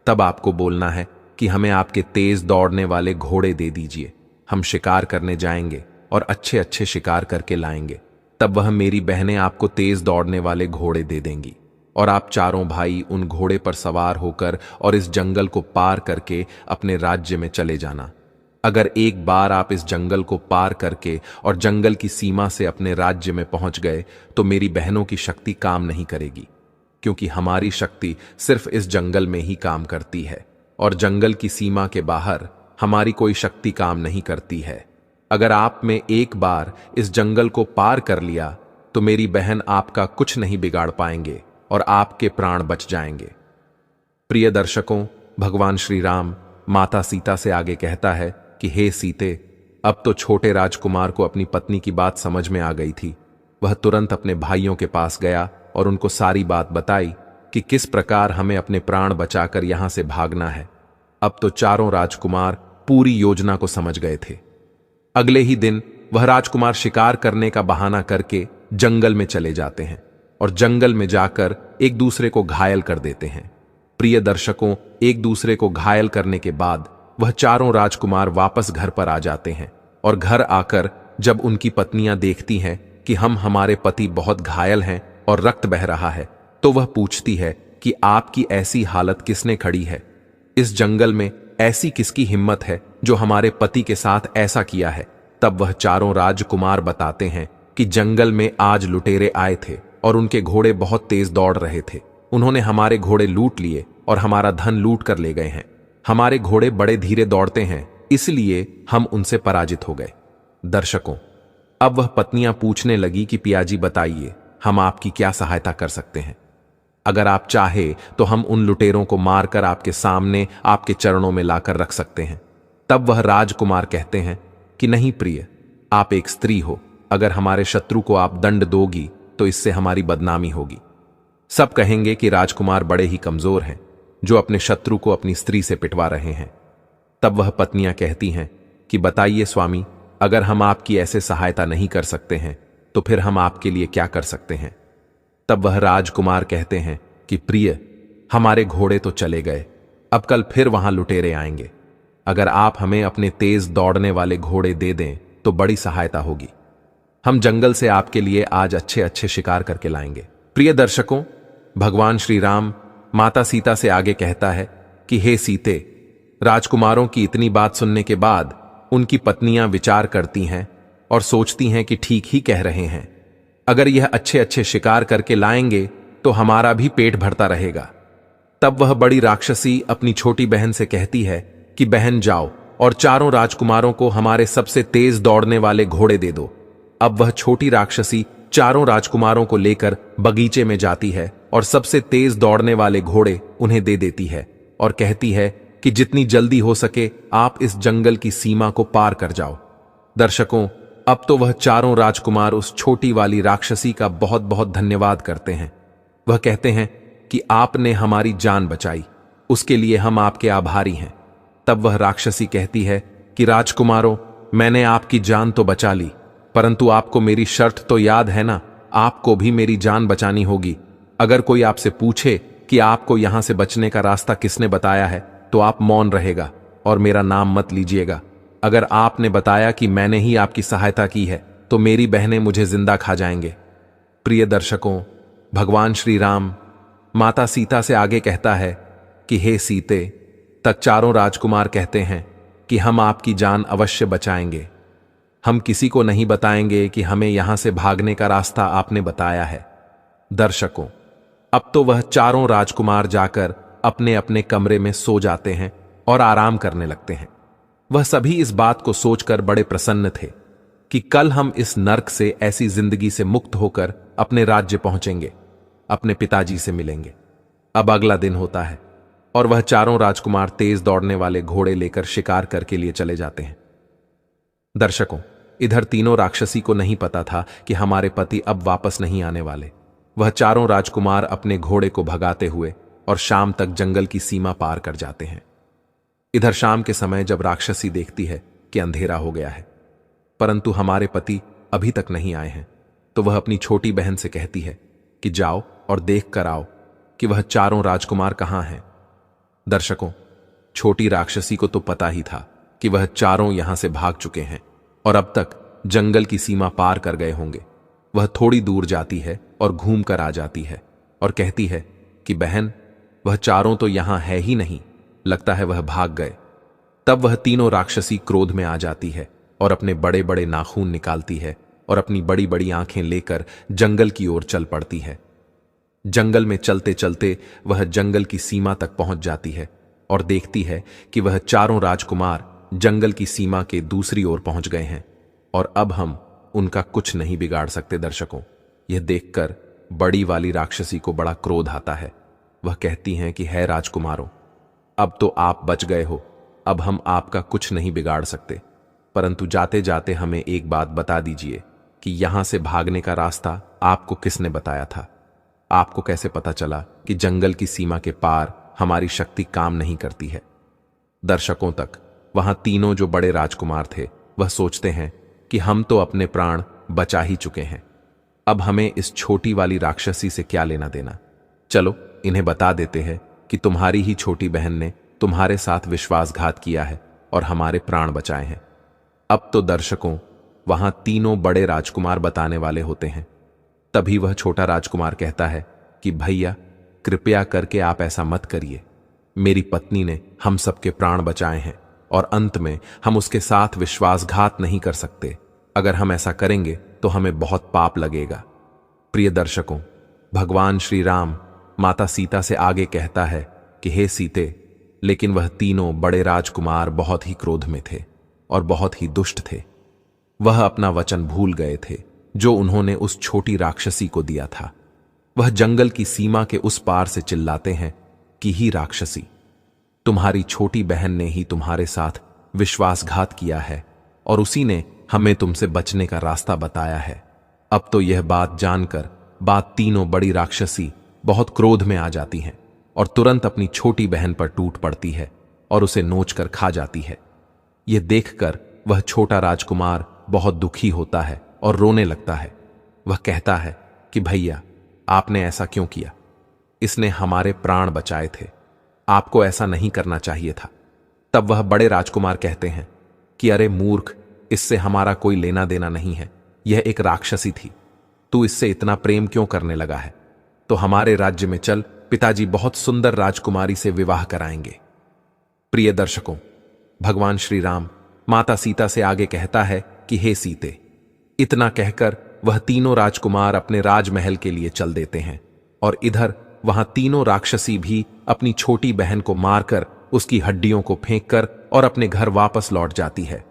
तब आपको बोलना है कि हमें आपके तेज दौड़ने वाले घोड़े दे दीजिए, हम शिकार करने जाएंगे और अच्छे अच्छे शिकार करके लाएंगे। तब वह मेरी बहनें आपको तेज दौड़ने वाले घोड़े दे देंगी और आप चारों भाई उन घोड़े पर सवार होकर और इस जंगल को पार करके अपने राज्य में चले जाना। अगर एक बार आप इस जंगल को पार करके और जंगल की सीमा से अपने राज्य में पहुंच गए तो मेरी बहनों की शक्ति काम नहीं करेगी, क्योंकि हमारी शक्ति सिर्फ इस जंगल में ही काम करती है और जंगल की सीमा के बाहर हमारी कोई शक्ति काम नहीं करती है। अगर आप में एक बार इस जंगल को पार कर लिया तो मेरी बहन आपका कुछ नहीं बिगाड़ पाएंगे और आपके प्राण बच जाएंगे। प्रिय दर्शकों, भगवान श्री राम माता सीता से आगे कहता है कि हे सीते, अब तो छोटे राजकुमार को अपनी पत्नी की बात समझ में आ गई थी। वह तुरंत अपने भाइयों के पास गया और उनको सारी बात बताई कि किस प्रकार हमें अपने प्राण बचाकर यहां से भागना है। अब तो चारों राजकुमार पूरी योजना को समझ गए थे। अगले ही दिन वह राजकुमार शिकार करने का बहाना करके जंगल में चले जाते हैं और जंगल में जाकर एक दूसरे को घायल कर देते हैं। प्रिय दर्शकों, एक दूसरे को घायल करने के बाद वह चारों राजकुमार वापस घर पर आ जाते हैं और घर आकर जब उनकी पत्नियां देखती हैं कि हमारे पति बहुत घायल हैं और रक्त बह रहा है, तो वह पूछती है कि आपकी ऐसी हालत किसने खड़ी है? इस जंगल में ऐसी किसकी हिम्मत है जो हमारे पति के साथ ऐसा किया है? तब वह चारों राजकुमार बताते हैं कि जंगल में आज लुटेरे आए थे और उनके घोड़े बहुत तेज दौड़ रहे थे। उन्होंने हमारे घोड़े लूट लिए और हमारा धन लूट कर ले गए हैं। हमारे घोड़े बड़े धीरे दौड़ते हैं, इसलिए हम उनसे पराजित हो गए। दर्शकों, अब वह पत्नियां पूछने लगी कि पियाजी बताइए, हम आपकी क्या सहायता कर सकते हैं? अगर आप चाहे तो हम उन लुटेरों को मारकर आपके सामने आपके चरणों में लाकर रख सकते हैं। तब वह राजकुमार कहते हैं कि नहीं प्रिय, आप एक स्त्री हो, अगर हमारे शत्रु को आप दंड दोगी तो इससे हमारी बदनामी होगी। सब कहेंगे कि राजकुमार बड़े ही कमजोर हैं जो अपने शत्रु को अपनी स्त्री से पिटवा रहे हैं। तब वह पत्नियां कहती हैं कि बताइए स्वामी, अगर हम आपकी ऐसे सहायता नहीं कर सकते हैं तो फिर हम आपके लिए क्या कर सकते हैं? तब वह राजकुमार कहते हैं कि प्रिय, हमारे घोड़े तो चले गए, अब कल फिर वहां लुटेरे आएंगे। अगर आप हमें अपने तेज दौड़ने वाले घोड़े दे दें तो बड़ी सहायता होगी। हम जंगल से आपके लिए आज अच्छे अच्छे शिकार करके लाएंगे। प्रिय दर्शकों, भगवान श्री राम माता सीता से आगे कहता है कि हे सीते, राजकुमारों की इतनी बात सुनने के बाद उनकी पत्नियां विचार करती हैं और सोचती हैं कि ठीक ही कह रहे हैं। अगर यह अच्छे अच्छे शिकार करके लाएंगे तो हमारा भी पेट भरता रहेगा। तब वह बड़ी राक्षसी अपनी छोटी बहन से कहती है कि बहन जाओ और चारों राजकुमारों को हमारे सबसे तेज दौड़ने वाले घोड़े दे दो। अब वह छोटी राक्षसी चारों राजकुमारों को लेकर बगीचे में जाती है और सबसे तेज दौड़ने वाले घोड़े उन्हें दे देती है और कहती है कि जितनी जल्दी हो सके आप इस जंगल की सीमा को पार कर जाओ। दर्शकों, अब तो वह चारों राजकुमार उस छोटी वाली राक्षसी का बहुत बहुत धन्यवाद करते हैं। वह कहते हैं कि आपने हमारी जान बचाई, उसके लिए हम आपके आभारी हैं। तब वह राक्षसी कहती है कि राजकुमारों, मैंने आपकी जान तो बचा ली, परंतु आपको मेरी शर्त तो याद है ना? आपको भी मेरी जान बचानी होगी। अगर कोई आपसे पूछे कि आपको यहां से बचने का रास्ता किसने बताया है तो आप मौन रहेगा और मेरा नाम मत लीजिएगा। अगर आपने बताया कि मैंने ही आपकी सहायता की है तो मेरी बहनें मुझे जिंदा खा जाएंगे। प्रिय दर्शकों, भगवान श्री राम माता सीता से आगे कहता है कि हे सीते, तक चारों राजकुमार कहते हैं कि हम आपकी जान अवश्य बचाएंगे। हम किसी को नहीं बताएंगे कि हमें यहां से भागने का रास्ता आपने बताया है। दर्शकों, अब तो वह चारों राजकुमार जाकर अपने अपने कमरे में सो जाते हैं और आराम करने लगते हैं। वह सभी इस बात को सोचकर बड़े प्रसन्न थे कि कल हम इस नर्क से, ऐसी जिंदगी से मुक्त होकर अपने राज्य पहुंचेंगे, अपने पिताजी से मिलेंगे। अब अगला दिन होता है और वह चारों राजकुमार तेज दौड़ने वाले घोड़े लेकर शिकार करके लिए चले जाते हैं। दर्शकों, इधर तीनों राक्षसी को नहीं पता था कि हमारे पति अब वापस नहीं आने वाले। वह चारों राजकुमार अपने घोड़े को भगाते हुए और शाम तक जंगल की सीमा पार कर जाते हैं। इधर शाम के समय जब राक्षसी देखती है कि अंधेरा हो गया है परंतु हमारे पति अभी तक नहीं आए हैं, तो वह अपनी छोटी बहन से कहती है कि जाओ और देख कर आओ कि वह चारों राजकुमार कहां हैं। दर्शकों, छोटी राक्षसी को तो पता ही था कि वह चारों यहां से भाग चुके हैं और अब तक जंगल की सीमा पार कर गए होंगे। वह थोड़ी दूर जाती है और घूम कर आ जाती है और कहती है कि बहन, वह चारों तो यहां है ही नहीं, लगता है वह भाग गए। तब वह तीनों राक्षसी क्रोध में आ जाती है और अपने बड़े बड़े नाखून निकालती है और अपनी बड़ी बड़ी आंखें लेकर जंगल की ओर चल पड़ती है। जंगल में चलते चलते वह जंगल की सीमा तक पहुंच जाती है और देखती है कि वह चारों राजकुमार जंगल की सीमा के दूसरी ओर पहुंच गए हैं और अब हम उनका कुछ नहीं बिगाड़ सकते। दर्शकों, यह देखकर बड़ी वाली राक्षसी को बड़ा क्रोध आता है। वह कहती हैं कि है राजकुमारों, अब तो आप बच गए हो, अब हम आपका कुछ नहीं बिगाड़ सकते, परंतु जाते जाते हमें एक बात बता दीजिए कि यहां से भागने का रास्ता आपको किसने बताया था? आपको कैसे पता चला कि जंगल की सीमा के पार हमारी शक्ति काम नहीं करती है? दर्शकों तक वहां तीनों जो बड़े राजकुमार थे वह सोचते हैं कि हम तो अपने प्राण बचा ही चुके हैं, अब हमें इस छोटी वाली राक्षसी से क्या लेना देना। चलो इन्हें बता देते हैं कि तुम्हारी ही छोटी बहन ने तुम्हारे साथ विश्वासघात किया है और हमारे प्राण बचाए हैं। अब तो दर्शकों, वहां तीनों बड़े राजकुमार बताने वाले होते हैं। तभी वह छोटा राजकुमार कहता है कि भैया, कृपया करके आप ऐसा मत करिए, मेरी पत्नी ने हम सबके प्राण बचाए हैं और अंत में हम उसके साथ विश्वासघात नहीं कर सकते। अगर हम ऐसा करेंगे तो हमें बहुत पाप लगेगा। प्रिय दर्शकों, भगवान श्री राम माता सीता से आगे कहता है कि हे सीते, लेकिन वह तीनों बड़े राजकुमार बहुत ही क्रोध में थे और बहुत ही दुष्ट थे। वह अपना वचन भूल गए थे जो उन्होंने उस छोटी राक्षसी को दिया था। वह जंगल की सीमा के उस पार से चिल्लाते हैं कि ही राक्षसी, तुम्हारी छोटी बहन ने ही तुम्हारे साथ विश्वासघात किया है और उसी ने हमें तुमसे बचने का रास्ता बताया है। अब तो यह बात जानकर बात तीनों बड़ी राक्षसी बहुत क्रोध में आ जाती हैं और तुरंत अपनी छोटी बहन पर टूट पड़ती है और उसे नोचकर खा जाती है। यह देखकर वह छोटा राजकुमार बहुत दुखी होता है और रोने लगता है। वह कहता है कि भैया, आपने ऐसा क्यों किया? इसने हमारे प्राण बचाए थे, आपको ऐसा नहीं करना चाहिए था। तब वह बड़े राजकुमार कहते हैं कि अरे मूर्ख, इससे हमारा कोई लेना देना नहीं है, यह एक राक्षसी थी, तू इससे इतना प्रेम क्यों करने लगा है? तो हमारे राज्य में चल, पिताजी बहुत सुंदर राजकुमारी से विवाह कराएंगे। प्रिय दर्शकों, भगवान श्री राम माता सीता से आगे कहता है कि हे सीते। इतना कहकर वह तीनों राजकुमार अपने राजमहल के लिए चल देते हैं और इधर वहां तीनों राक्षसी भी अपनी छोटी बहन को मारकर उसकी हड्डियों को फेंककर और अपने घर वापस लौट जाती है।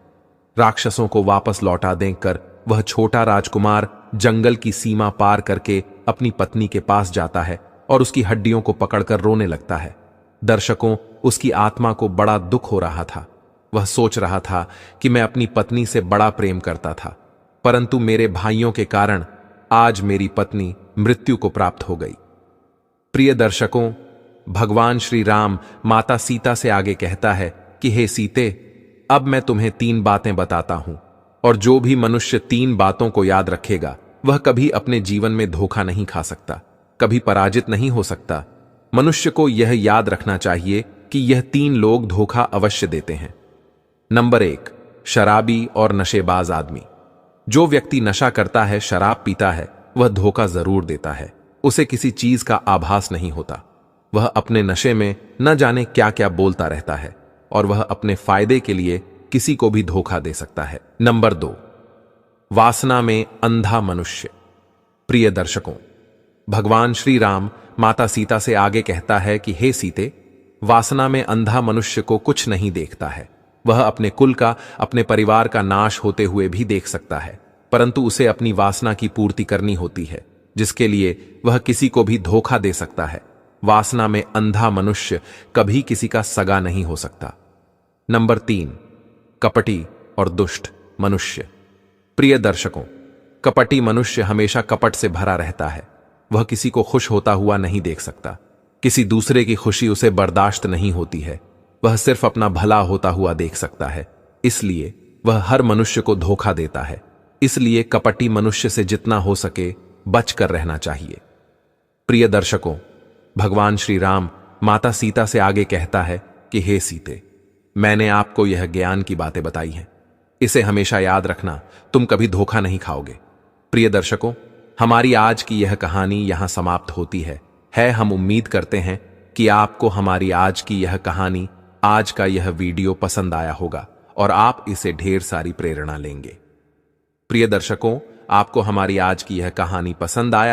राक्षसों को वापस लौटा देकर वह छोटा राजकुमार जंगल की सीमा पार करके अपनी पत्नी के पास जाता है और उसकी हड्डियों को पकड़कर रोने लगता है। दर्शकों, उसकी आत्मा को बड़ा दुख हो रहा था। वह सोच रहा था कि मैं अपनी पत्नी से बड़ा प्रेम करता था, परंतु मेरे भाइयों के कारण आज मेरी पत्नी मृत्यु को प्राप्त हो गई। प्रिय दर्शकों, भगवान श्री राम माता सीता से आगे कहता है कि हे सीते, अब मैं तुम्हें 3 बातें बताता हूं और जो भी मनुष्य 3 बातों को याद रखेगा वह कभी अपने जीवन में धोखा नहीं खा सकता, कभी पराजित नहीं हो सकता। मनुष्य को यह याद रखना चाहिए कि यह 3 लोग धोखा अवश्य देते हैं। नंबर 1, शराबी और नशेबाज आदमी। जो व्यक्ति नशा करता है, शराब पीता है, वह धोखा जरूर देता है। उसे किसी चीज का आभास नहीं होता। वह अपने नशे में न जाने क्या क्या बोलता रहता है और वह अपने फायदे के लिए किसी को भी धोखा दे सकता है। नंबर 2, वासना में अंधा मनुष्य। प्रिय दर्शकों, भगवान श्री राम माता सीता से आगे कहता है कि हे सीते, वासना में अंधा मनुष्य को कुछ नहीं देखता है। वह अपने कुल का, अपने परिवार का नाश होते हुए भी देख सकता है, परंतु उसे अपनी वासना की पूर्ति करनी होती है, जिसके लिए वह किसी को भी धोखा दे सकता है। वासना में अंधा मनुष्य कभी किसी का सगा नहीं हो सकता। नंबर 3, कपटी और दुष्ट मनुष्य। प्रिय दर्शकों, कपटी मनुष्य हमेशा कपट से भरा रहता है। वह किसी को खुश होता हुआ नहीं देख सकता। किसी दूसरे की खुशी उसे बर्दाश्त नहीं होती है। वह सिर्फ अपना भला होता हुआ देख सकता है, इसलिए वह हर मनुष्य को धोखा देता है। इसलिए कपटी मनुष्य से जितना हो सके बचकर रहना चाहिए। प्रिय दर्शकों, भगवान श्री राम माता सीता से आगे कहता है कि हे सीते, मैंने आपको यह ज्ञान की बातें बताई हैं, इसे हमेशा याद रखना, तुम कभी धोखा नहीं खाओगे। प्रिय दर्शकों, हमारी आज की यह कहानी यहां समाप्त होती है। हम उम्मीद करते हैं कि आपको हमारी आज की यह कहानी, आज का यह वीडियो पसंद आया होगा और आप इसे ढेर सारी प्रेरणा लेंगे। प्रिय दर्शकों, आपको हमारी आज की यह कहानी पसंद आया